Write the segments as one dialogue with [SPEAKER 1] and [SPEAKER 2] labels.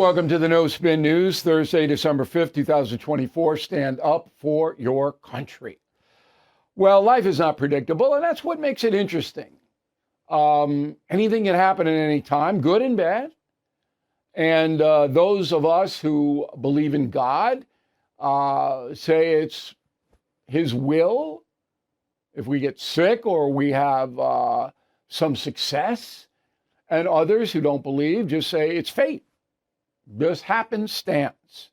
[SPEAKER 1] welcome to the No Spin News, Thursday, December 5th, 2024. Stand up for your country. Well, life is not predictable, and that's what makes it interesting. Anything can happen at any time, good and bad. And those of us who believe in God say it's His will. If we get sick or we have some success, and others who don't believe just say it's fate. Just happenstance.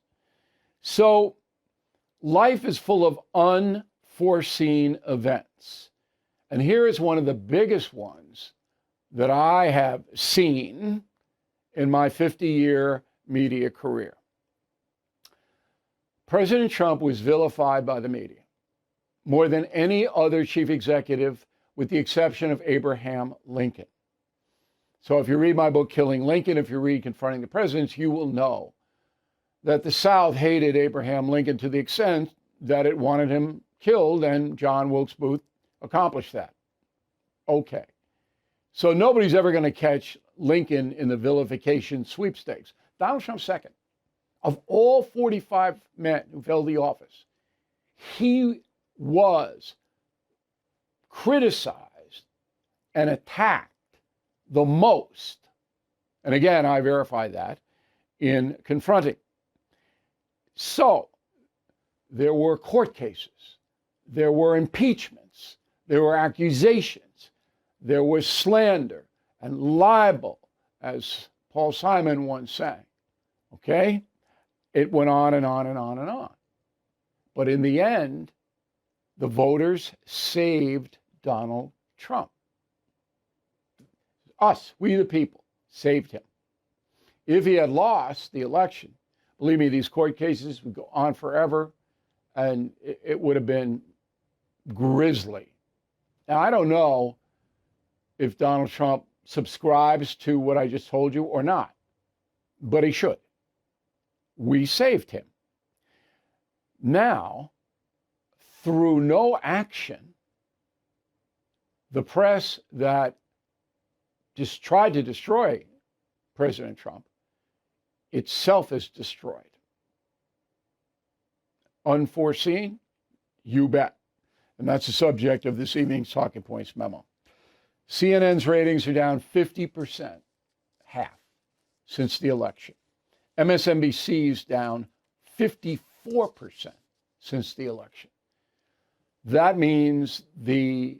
[SPEAKER 1] So life is full of unforeseen events. And here is one of the biggest ones that I have seen in my 50-year media career. President Trump was vilified by the media more than any other chief executive, with the exception of Abraham Lincoln. So if you read my book, Killing Lincoln, if you read Confronting the Presidents, you will know that the South hated Abraham Lincoln to the extent that it wanted him killed, and John Wilkes Booth accomplished that. Okay. So nobody's ever going to catch Lincoln in the vilification sweepstakes. Donald Trump's second. Of all 45 men who held the office, he was criticized and attacked the most. And again, I verify that in Confronting. So there were court cases, there were impeachments, there were accusations, there was slander and libel, as Paul Simon once sang. Okay? It went on and on and on and on. But in the end, the voters saved Donald Trump. Us, we the people, saved him. If he had lost the election, believe me, these court cases would go on forever, and it would have been grisly. Now, I don't know if Donald Trump subscribes to what I just told you or not, but he should. We saved him. Now, through no action, the press that just tried to destroy President Trump itself is destroyed. Unforeseen? You bet. And that's the subject of this evening's Talking Points memo. CNN's ratings are down 50%, half, since the election. MSNBC's down 54% since the election. That means the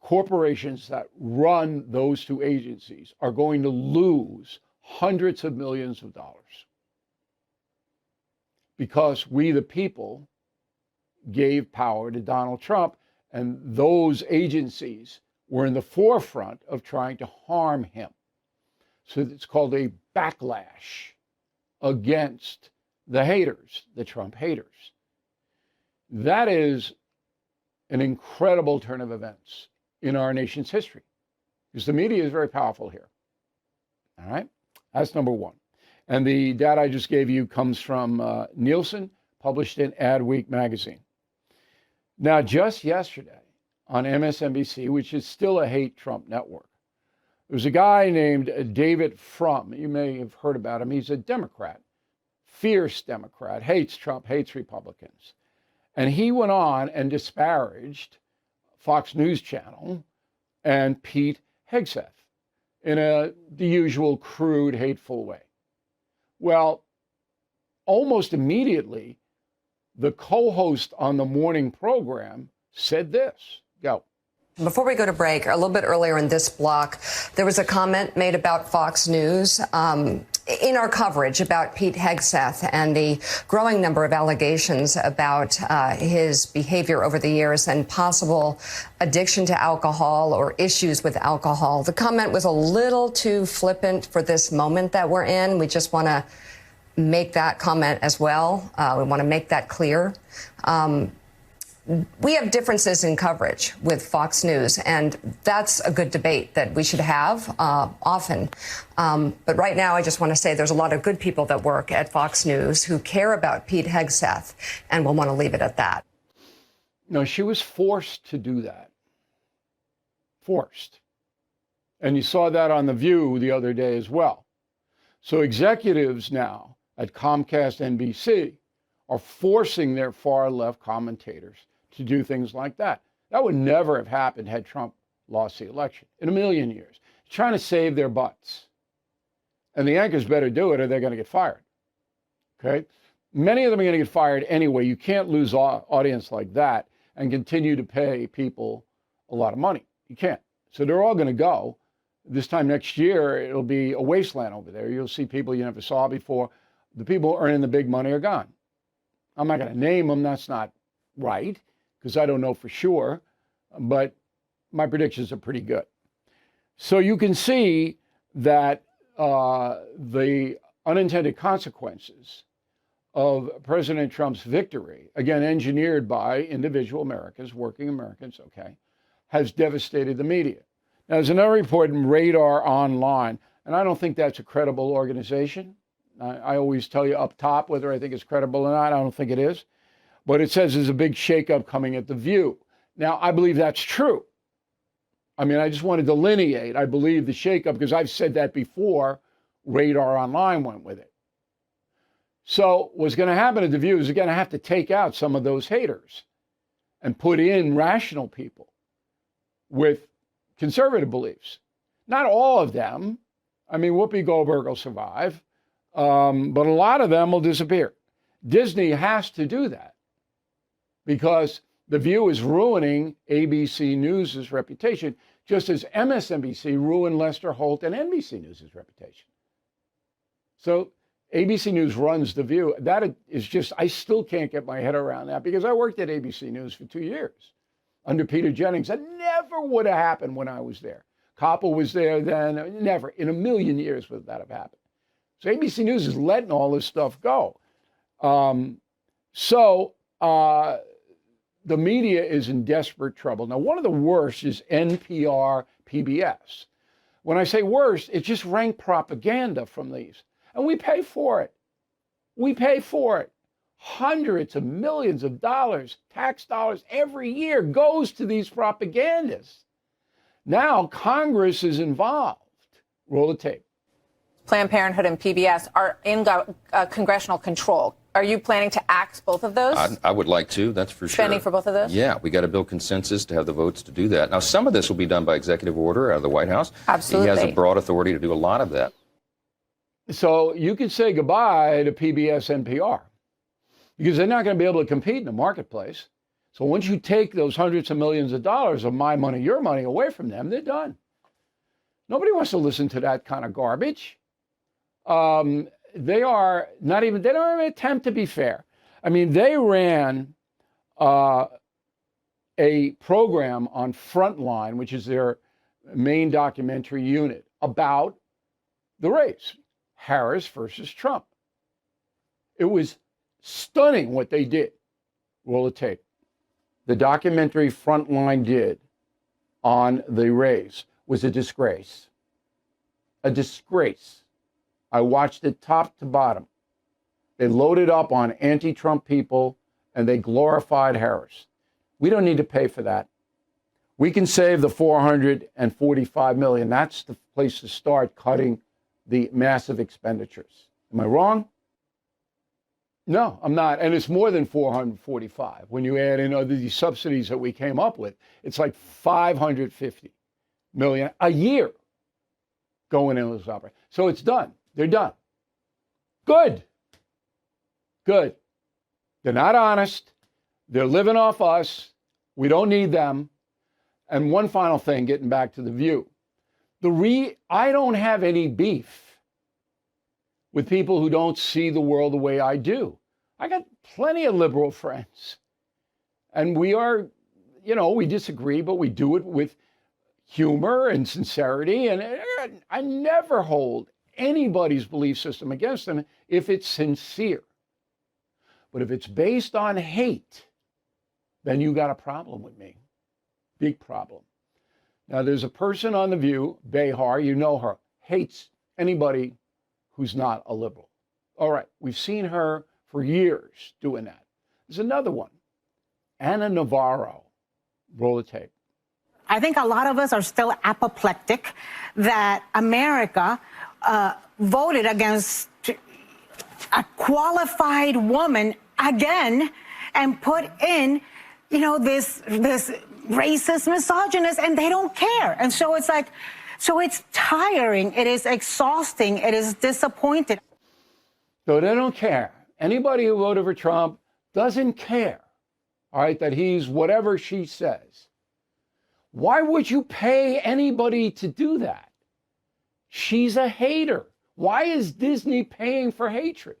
[SPEAKER 1] corporations that run those two agencies are going to lose hundreds of millions of dollars because we, the people, gave power to Donald Trump, and those agencies were in the forefront of trying to harm him. So it's called a backlash against the haters, the Trump haters. That is an incredible turn of events in our nation's history, because the media is very powerful here. All right, that's number one. And the data I just gave you comes from Nielsen, published in Adweek magazine. Now, just yesterday on MSNBC, which is still a hate Trump network, there was a guy named David Frum. You may have heard about him. He's a Democrat, fierce Democrat, hates Trump, hates Republicans. And he went on and disparaged Fox News Channel and Pete Hegseth in the usual crude, hateful way. Well, almost immediately, the co-host on the morning program said this. Go.
[SPEAKER 2] Before we go to break, a little bit earlier in this block, there was a comment made about Fox News in our coverage about Pete Hegseth and the growing number of allegations about his behavior over the years and possible addiction to alcohol or issues with alcohol. The comment was a little too flippant for this moment that we're in. We just want to make that comment as well. We want to make that clear. We have differences in coverage with Fox News, and that's a good debate that we should have often. But right now, I just want to say there's a lot of good people that work at Fox News who care about Pete Hegseth, and we'll want to leave it at that.
[SPEAKER 1] No, she was forced to do that. Forced. And you saw that on The View the other day as well. So executives now at Comcast, NBC are forcing their far left commentators to do things like that. That would never have happened had Trump lost the election in a million years. Trying to save their butts. And the anchors better do it or they're going to get fired. Okay? Many of them are going to get fired anyway. You can't lose audience like that and continue to pay people a lot of money. You can't. So they're all going to go. This time next year, it'll be a wasteland over there. You'll see people you never saw before. The people earning the big money are gone. I'm not going to name them. That's not right because I don't know for sure. But my predictions are pretty good. So you can see that the unintended consequences of President Trump's victory, again, engineered by individual Americans, working Americans, okay, has devastated the media. Now, there's another report in Radar Online, and I don't think that's a credible organization. I always tell you up top whether I think it's credible or not. I don't think it is. But it says there's a big shakeup coming at The View. Now, I believe that's true. I mean, I just want to delineate. I believe the shakeup, because I've said that before, Radar Online went with it. So what's going to happen at The View is they're going to have to take out some of those haters and put in rational people with conservative beliefs. Not all of them. I mean, Whoopi Goldberg will survive, but a lot of them will disappear. Disney has to do that because The View is ruining ABC News' reputation, just as MSNBC ruined Lester Holt and NBC News' reputation. So ABC News runs The View. That is just, I still can't get my head around that because I worked at ABC News for 2 years under Peter Jennings. That never would have happened when I was there. Koppel was there then. Never in a million years would that have happened. So ABC News is letting all this stuff go. The media is in desperate trouble. Now, one of the worst is NPR, PBS. When I say worst, it's just rank propaganda from these. And we pay for it. We pay for it. Hundreds of millions of dollars, tax dollars every year goes to these propagandists. Now Congress is involved. Roll the tape.
[SPEAKER 3] Planned Parenthood and PBS are in congressional control. Are you planning to axe both of those?
[SPEAKER 4] I would like to, that's for sure.
[SPEAKER 3] Spending for both of those?
[SPEAKER 4] Yeah, we got to build consensus to have the votes to do that. Now, some of this will be done by executive order out of the White House.
[SPEAKER 3] Absolutely.
[SPEAKER 4] He has a broad authority to do a lot of that.
[SPEAKER 1] So you could say goodbye to PBS, NPR, because they're not going to be able to compete in the marketplace. So once you take those hundreds of millions of dollars of my money, your money away from them, they're done. Nobody wants to listen to that kind of garbage. They don't even attempt to be fair. I mean, they ran a program on Frontline, which is their main documentary unit, about the race, Harris versus Trump. It was stunning what they did. Roll the tape. The documentary Frontline did on the race was a disgrace. A disgrace. I watched it top to bottom. They loaded up on anti-Trump people and they glorified Harris. We don't need to pay for that. We can save the $445 million. That's the place to start cutting the massive expenditures. Am I wrong? No, I'm not. And it's more than 445. When you add in these subsidies that we came up with, it's like 550 million a year going into this opera. So it's done. They're done. Good. Good. They're not honest. They're living off us. We don't need them. And one final thing, getting back to The View. I don't have any beef with people who don't see the world the way I do. I got plenty of liberal friends. And we are, we disagree, but we do it with humor and sincerity. And I never hold anybody's belief system against them if it's sincere. But if it's based on hate, then you got a problem with me. Big problem. Now, there's a person on The View, Behar, you know her, hates anybody who's not a liberal. All right, we've seen her for years doing that. There's another one, Anna Navarro. Roll the tape.
[SPEAKER 5] I think a lot of us are still apoplectic that America voted against a qualified woman again and put in, this racist, misogynist, and they don't care. And so it's like, it's tiring. It is exhausting. It is disappointing.
[SPEAKER 1] So they don't care. Anybody who voted for Trump doesn't care, all right, that he's whatever she says. Why would you pay anybody to do that? She's a hater. Why is Disney paying for hatred?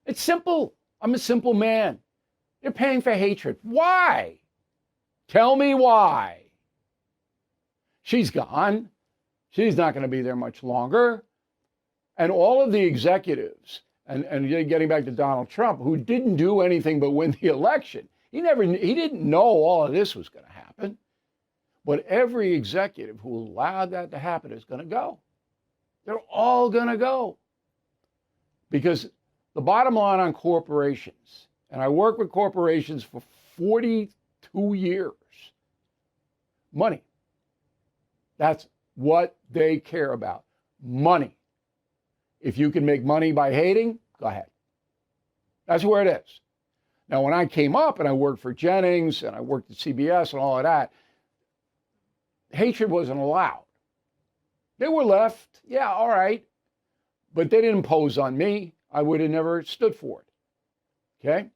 [SPEAKER 1] It's simple. I'm a simple man. They're paying for hatred. Why? Tell me why. She's gone. She's not going to be there much longer. And all of the executives, and getting back to Donald Trump, who didn't do anything but win the election, he didn't know all of this was going to happen. But every executive who allowed that to happen is going to go. They're all going to go. Because the bottom line on corporations, and I worked with corporations for 42 years, money. That's what they care about. Money. If you can make money by hating, go ahead. That's where it is. Now, when I came up and I worked for Jennings and I worked at CBS and all of that, hatred wasn't allowed. They were left, yeah, all right, but they didn't impose on me. I would have never stood for it, okay?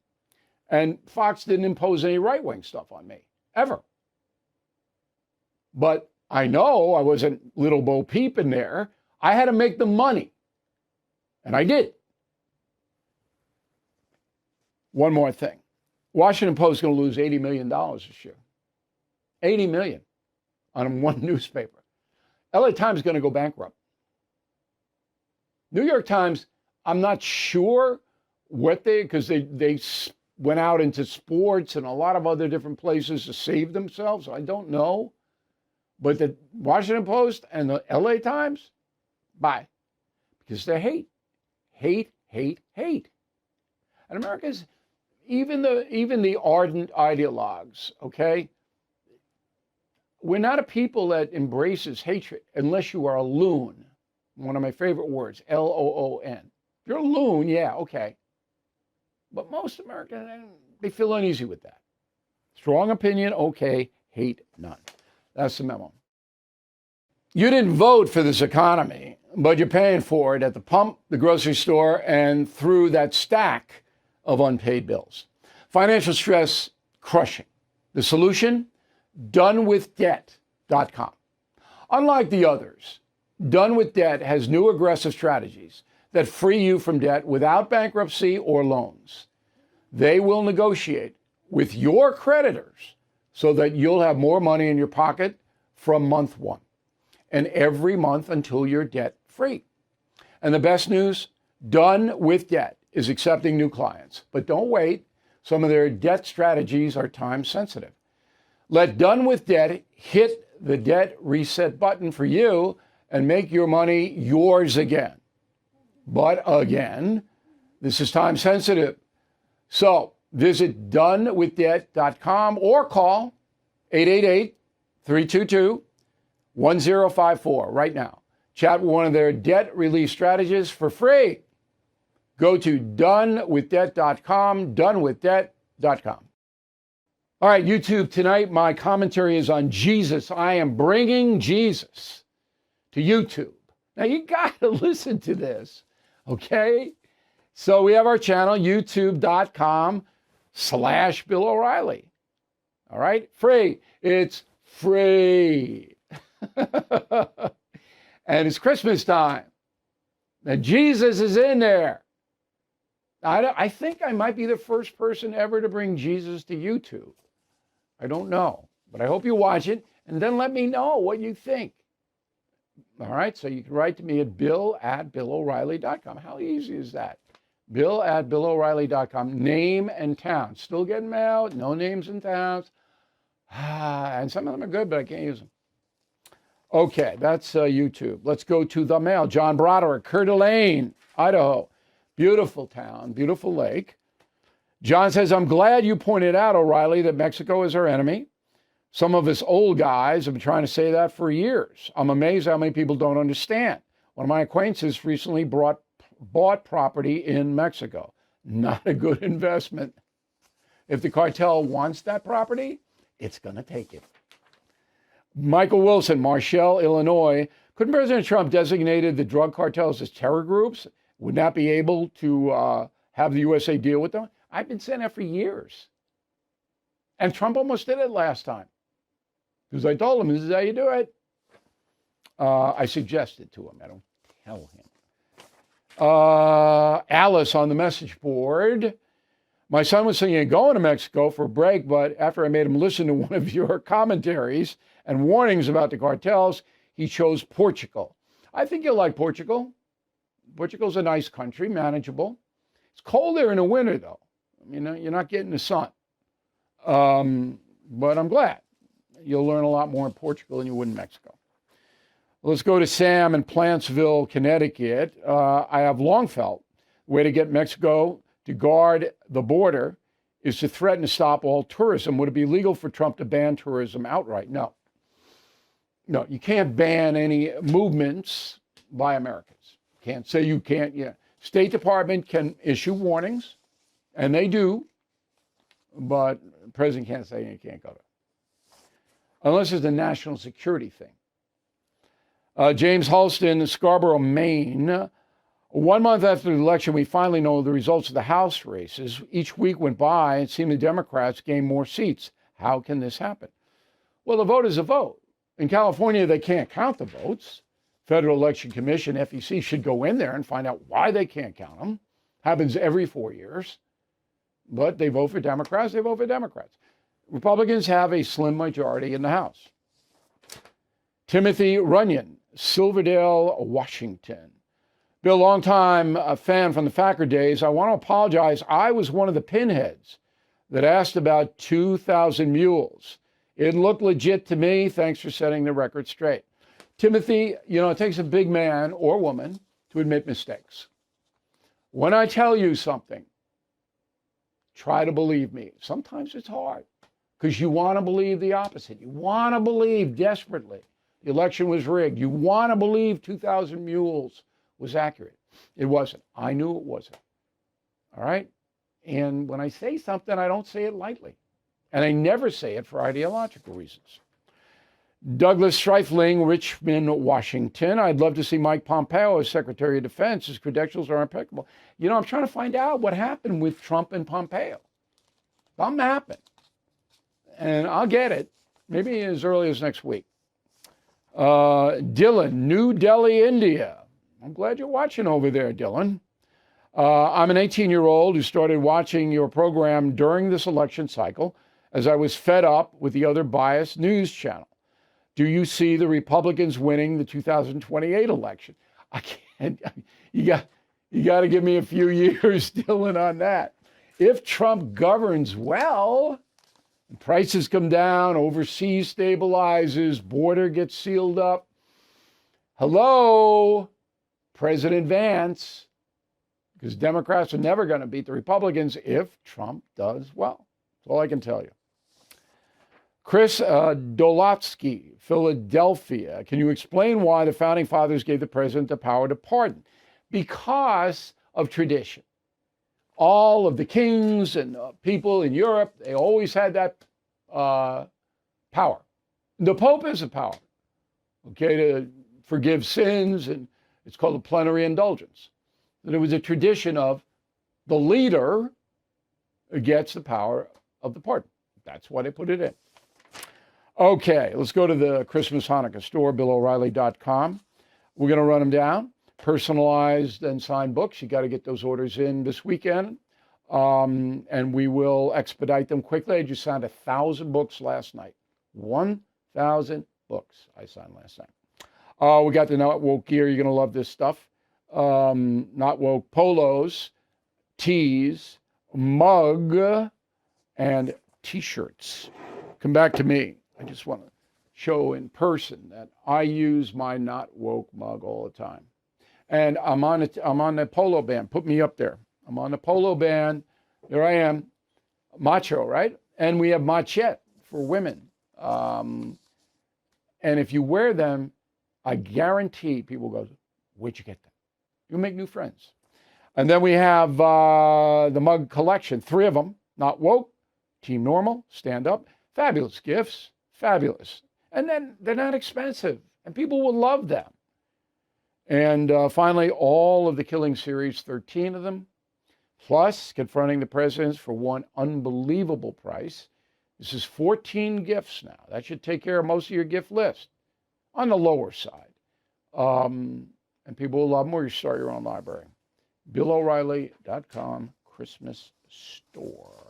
[SPEAKER 1] And Fox didn't impose any right-wing stuff on me, ever. But I know I wasn't little Bo Peep in there. I had to make the money, and I did. One more thing. Washington Post is going to lose $80 million this year. $80 million on one newspaper. LA Times is going to go bankrupt. New York Times, I'm not sure what because they went out into sports and a lot of other different places to save themselves. I don't know. But the Washington Post and the LA Times, bye. Because they hate. And America's, even the ardent ideologues, okay? We're not a people that embraces hatred unless you are a loon. One of my favorite words, L-O-O-N. If you're a loon, yeah, okay. But most Americans, they feel uneasy with that. Strong opinion, okay. Hate, none. That's the memo. You didn't vote for this economy, but you're paying for it at the pump, the grocery store, and through that stack of unpaid bills. Financial stress crushing. The solution? donewithdebt.com. Unlike the others, Done with Debt has new aggressive strategies that free you from debt without bankruptcy or loans. They will negotiate with your creditors so that you'll have more money in your pocket from month one and every month until you're debt free. And the best news, Done with Debt is accepting new clients. But don't wait. Some of their debt strategies are time sensitive. Let Done with Debt hit the debt reset button for you and make your money yours again. But again, this is time sensitive. So visit donewithdebt.com or call 888-322-1054 right now. Chat with one of their debt relief strategists for free. Go to donewithdebt.com, donewithdebt.com. All right, YouTube, tonight my commentary is on Jesus. I am bringing Jesus to YouTube. Now you got to listen to this, okay? So we have our channel, youtube.com/Bill O'Reilly. All right, free. It's free. And it's Christmas time. Now Jesus is in there. I think I might be the first person ever to bring Jesus to YouTube. I don't know, but I hope you watch it and then let me know what you think. All right, so you can write to me at bill@BillO'Reilly.com. How easy is that? bill@BillO'Reilly.com. Name and town. Still getting mail, no names and towns. And some of them are good, but I can't use them. Okay, that's YouTube. Let's go to the mail. John Broderick, Coeur d'Alene, Idaho. Beautiful town, beautiful lake. John says, I'm glad you pointed out, O'Reilly, that Mexico is our enemy. Some of us old guys have been trying to say that for years. I'm amazed how many people don't understand. One of my acquaintances recently bought property in Mexico. Not a good investment. If the cartel wants that property, it's going to take it. Michael Wilson, Marshall, Illinois. Couldn't President Trump designated the drug cartels as terror groups? Would not be able to have the USA deal with them? I've been saying that for years. And Trump almost did it last time. Because I told him, this is how you do it. I suggested to him. I don't tell him. Alice on the message board. My son was thinking of going to Mexico for a break, but after I made him listen to one of your commentaries and warnings about the cartels, he chose Portugal. I think you'll like Portugal. Portugal's a nice country, manageable. It's cold there in the winter, though. You know, you're not getting the sun. But I'm glad. You'll learn a lot more in Portugal than you would in Mexico. Let's go to Sam in Plantsville, Connecticut. I have long felt the way to get Mexico to guard the border is to threaten to stop all tourism. Would it be legal for Trump to ban tourism outright? No. No, you can't ban any movements by Americans. Can't say you can't. Yeah. State Department can issue warnings, and they do, but the president can't say you can't go there. Unless it's a national security thing. James Halston, Scarborough, Maine. 1 month after the election, we finally know the results of the House races. Each week went by and it seemed the Democrats gained more seats. How can this happen? Well, the vote is a vote. In California, they can't count the votes. Federal Election Commission, FEC, should go in there and find out why they can't count them. Happens every 4 years. But they vote for Democrats, they vote for Democrats. Republicans have a slim majority in the House. Timothy Runyon, Silverdale, Washington. Bill, longtime fan from the Thacker days. I want to apologize. I was one of the pinheads that asked about 2,000 mules. It looked legit to me. Thanks for setting the record straight. Timothy, you know, it takes a big man or woman to admit mistakes. When I tell you something, try to believe me. Sometimes it's hard because you want to believe the opposite. You want to believe desperately the election was rigged. You want to believe 2,000 mules was accurate. It wasn't. I knew it wasn't. All right? And when I say something, I don't say it lightly. And I never say it for ideological reasons. Douglas Streifling, Richmond, Washington. I'd love to see Mike Pompeo as Secretary of Defense. His credentials are impeccable. You know, I'm trying to find out what happened with Trump and Pompeo. Something happened. And I'll get it. Maybe as early as next week. Dylan, New Delhi, India. I'm glad you're watching over there, Dylan. I'm an 18-year-old who started watching your program during this election cycle as I was fed up with the other biased news channel. Do you see the Republicans winning the 2028 election? I can't. You got to give me a few years, Dylan, on that. If Trump governs well, prices come down, overseas stabilizes, border gets sealed up. Hello, President Vance, because Democrats are never going to beat the Republicans if Trump does well. That's all I can tell you. Chris Dolotsky, Philadelphia. Can you explain why the Founding Fathers gave the president the power to pardon? Because of tradition. All of the kings and people in Europe, they always had that power. The Pope has a power, okay, to forgive sins, and it's called a plenary indulgence. There was a tradition of the leader gets the power of the pardon. That's why they put it in. Okay, let's go to the Christmas Hanukkah store, BillO'Reilly.com. We're going to run them down. Personalized and signed books. You got to get those orders in this weekend. And we will expedite them quickly. I just signed 1,000 books last night. 1,000 books I signed last night. We got the Not Woke gear. You're going to love this stuff. Not Woke polos, tees, mug, and T-shirts. Come back to me. I just want to show in person that I use my Not Woke mug all the time. And I'm on the polo band. Put me up there. I'm on the polo band. There I am. Macho, right? And we have machette for women. And if you wear them, I guarantee people go, Where'd you get them? You'll make new friends. And then we have the mug collection, 3 of them, Not Woke, Team Normal, Stand Up, fabulous gifts, fabulous. And then they're not expensive, and people will love them. And finally, all of the Killing series, 13 of them, plus Confronting the Presidents for one unbelievable price. This is 14 gifts now. That should take care of most of your gift list on the lower side. And people will love them, or you start your own library. BillO'Reilly.com Christmas store.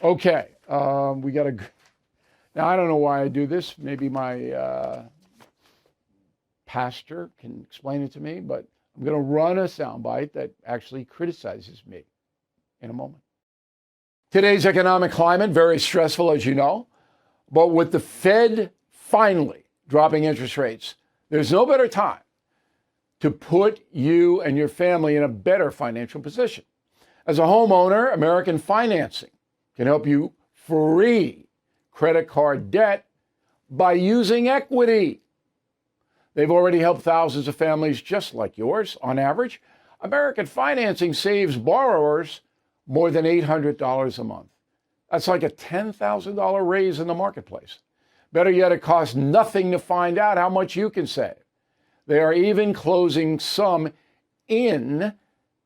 [SPEAKER 1] Okay, we got to. Now, I don't know why I do this. Maybe my pastor can explain it to me, but I'm going to run a soundbite that actually criticizes me in a moment. Today's economic climate, very stressful, as you know, but with the Fed finally dropping interest rates, there's no better time to put you and your family in a better financial position. As a homeowner, American Financing can help you free credit card debt by using equity. They've already helped thousands of families just like yours. On average, American Financing saves borrowers more than $800 a month. That's like a $10,000 raise in the marketplace. Better yet, it costs nothing to find out how much you can save. They are even closing some in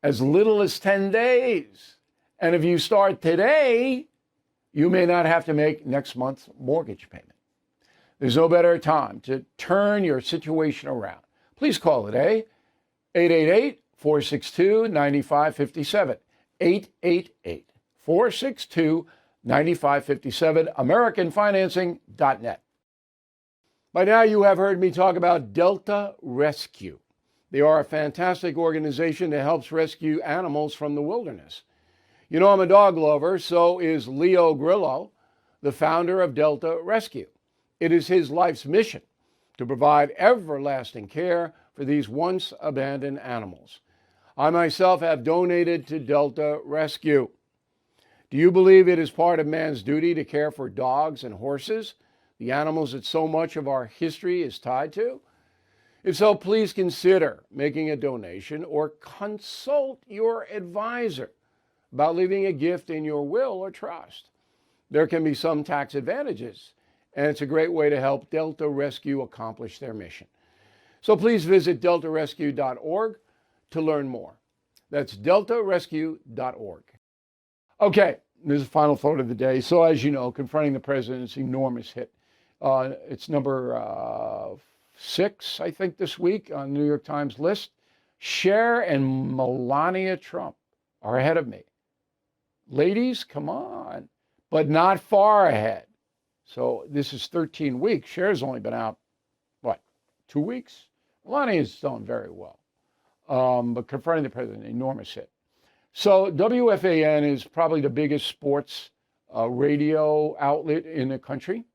[SPEAKER 1] as little as 10 days. And if you start today, you may not have to make next month's mortgage payment. There's no better time to turn your situation around. Please call today, 888-462-9557. 888-462-9557, AmericanFinancing.net. By now, you have heard me talk about Delta Rescue. They are a fantastic organization that helps rescue animals from the wilderness. You know, I'm a dog lover, so is Leo Grillo, the founder of Delta Rescue. It is his life's mission to provide everlasting care for these once abandoned animals. I myself have donated to Delta Rescue. Do you believe it is part of man's duty to care for dogs and horses, the animals that so much of our history is tied to? If so, please consider making a donation or consult your advisor about leaving a gift in your will or trust. There can be some tax advantages, and it's a great way to help Delta Rescue accomplish their mission. So please visit deltarescue.org to learn more. That's deltarescue.org. Okay, this is the final thought of the day. So as you know, Confronting the President's enormous hit. It's number 6, I think, this week on the New York Times list. Cher and Melania Trump are ahead of me. Ladies, come on, but not far ahead. So this is 13 weeks. Cher's only been out, 2 weeks? Melania's done very well. But Confronting the President, enormous hit. So WFAN is probably the biggest sports radio outlet in the country.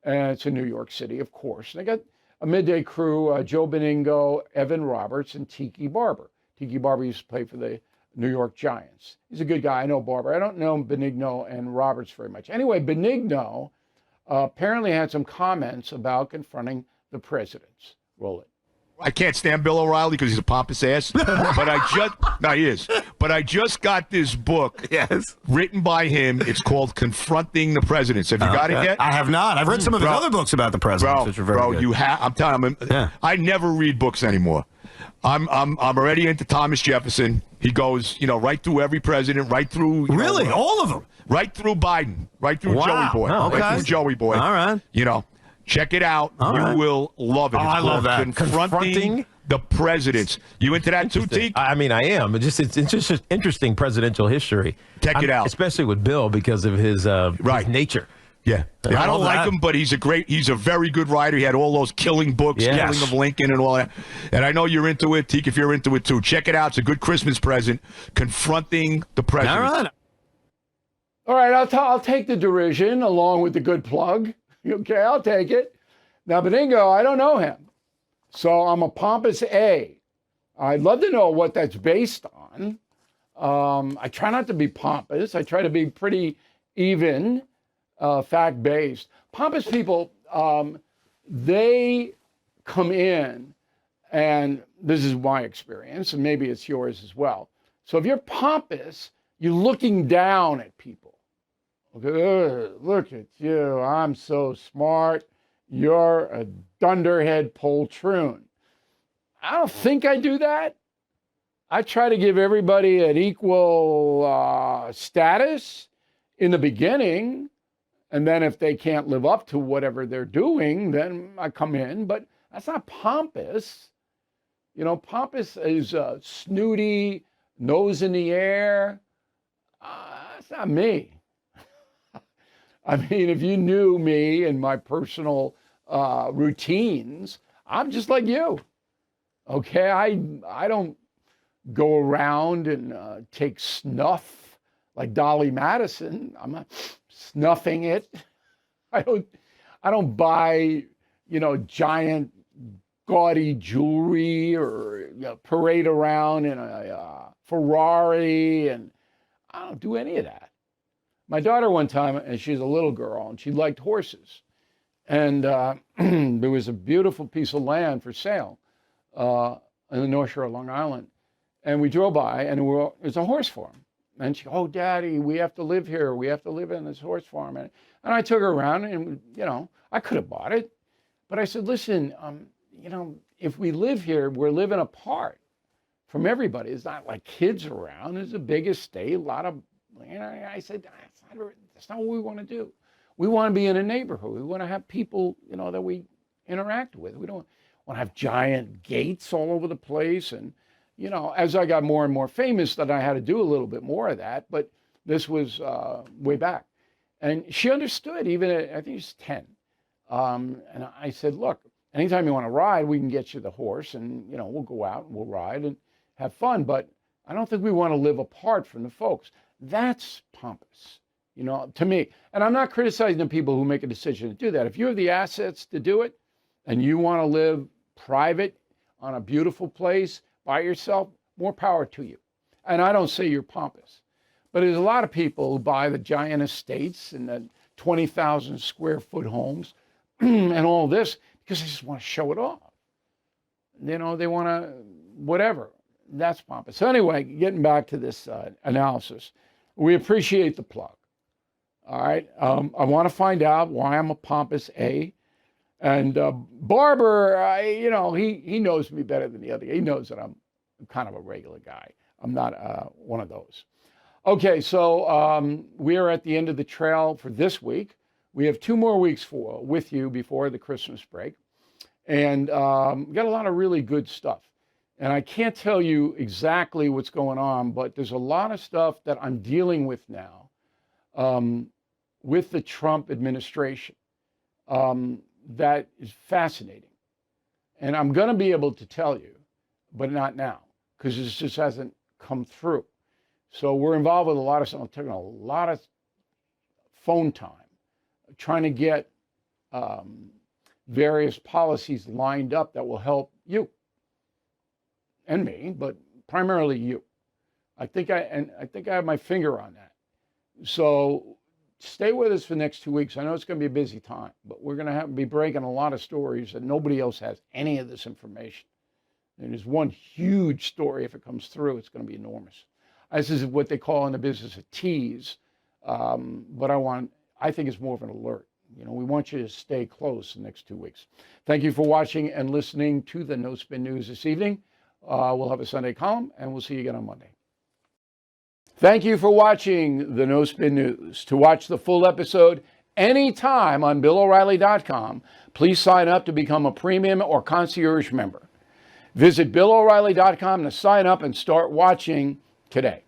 [SPEAKER 1] And it's in New York City, of course. They got a midday crew, Joe Benigno, Evan Roberts, and Tiki Barber. Tiki Barber used to play for the New York Giants. He's a good guy. I know Barber. I don't know Benigno and Roberts very much. Anyway, Benigno apparently had some comments about confronting the presidents. Roll it.
[SPEAKER 6] I can't stand Bill O'Reilly because he's a pompous ass. But he is. But I just got this book written by him. It's called Confronting the Presidents. Have you got it yet?
[SPEAKER 7] I have not. I've read some of his other books about the presidents, which are very good.
[SPEAKER 6] I'm telling you, I never read books anymore. I'm already into Thomas Jefferson. He goes, right through every president, right through
[SPEAKER 7] really all of them,
[SPEAKER 6] right through Biden, right through Joey Boy, right through Joey Boy.
[SPEAKER 7] All right,
[SPEAKER 6] check it out. You will love it. It's
[SPEAKER 7] I love that.
[SPEAKER 6] Confronting the presidents. You into that too, Tiki?
[SPEAKER 8] I mean, I am. It's just interesting presidential history.
[SPEAKER 6] Check it out,
[SPEAKER 8] especially with Bill because of his nature.
[SPEAKER 6] Yeah, I don't like him, but he's a very good writer. He had all those killing books, Killing of Lincoln and all that. And I know you're into it, Tiki, if you're into it too. Check it out. It's a good Christmas present. Confronting the president.
[SPEAKER 1] All right, I'll take the derision along with the good plug. Okay, I'll take it. Now, Benigno, I don't know him. So I'm a pompous A. I'd love to know what that's based on. I try not to be pompous. I try to be pretty even. Fact-based. Pompous people, they come in and this is my experience, and maybe it's yours as well. So if you're pompous, you're looking down at people. Okay, look at you, I'm so smart. You're a dunderhead poltroon. I don't think I do that. I try to give everybody an equal status in the beginning. And then if they can't live up to whatever they're doing, then I come in. But that's not pompous. You know, pompous is snooty, nose in the air. That's not me. I mean, if you knew me and my personal routines, I'm just like you. Okay, I don't go around and take snuff like Dolly Madison. I'm not snuffing it. I don't buy, you know, giant gaudy jewelry or parade around in a Ferrari, and I don't do any of that. My daughter one time, and she's a little girl, and she liked horses. And there was a beautiful piece of land for sale in the North Shore of Long Island. And we drove by, and it was a horse farm. And she, oh, Daddy, we have to live here. We have to live in this horse farm. And I took her around, and, you know, I could have bought it. But I said, listen, you know, if we live here, we're living apart from everybody. It's not like kids around. It's a big estate, a lot of, you know, I said, that's not what we want to do. We want to be in a neighborhood. We want to have people, you know, that we interact with. We don't want to have giant gates all over the place. And, you know, as I got more and more famous, that I had to do a little bit more of that. But this was way back. And she understood, even at, I think she's 10. And I said, look, anytime you want to ride, we can get you the horse, and, you know, we'll go out and we'll ride and have fun. But I don't think we want to live apart from the folks. That's pompous, you know, to me. And I'm not criticizing the people who make a decision to do that. If you have the assets to do it and you want to live private on a beautiful place by yourself, more power to you. And I don't say you're pompous. But there's a lot of people who buy the giant estates and the 20,000 square foot homes and all this because they just want to show it off. You know, they want to, whatever. That's pompous. So anyway, getting back to this analysis, we appreciate the plug. All right. I want to find out why I'm a pompous A. And Barber, you know, he knows me better than the other. He knows that I'm kind of a regular guy. I'm not one of those. Okay, so we are at the end of the trail for this week. We have 2 more weeks with you before the Christmas break. And we got a lot of really good stuff. And I can't tell you exactly what's going on, but there's a lot of stuff that I'm dealing with now with the Trump administration that is fascinating. And I'm going to be able to tell you, but not now, because this just hasn't come through. So we're involved with a lot of stuff. I'm taking a lot of phone time, trying to get various policies lined up that will help you and me, but primarily you. I think I have my finger on that. So stay with us for the next 2 weeks. I know it's going to be a busy time, but we're going to be breaking a lot of stories that nobody else has any of this information. And there's one huge story. If it comes through, it's going to be enormous. This is what they call in the business a tease, but I think it's more of an alert. You know, we want you to stay close the next 2 weeks. Thank you for watching and listening to the No Spin News this evening. We'll have a Sunday column, and we'll see you again on Monday. Thank you for watching the No Spin News. To watch the full episode anytime on BillO'Reilly.com, please sign up to become a premium or concierge member. Visit BillO'Reilly.com to sign up and start watching today.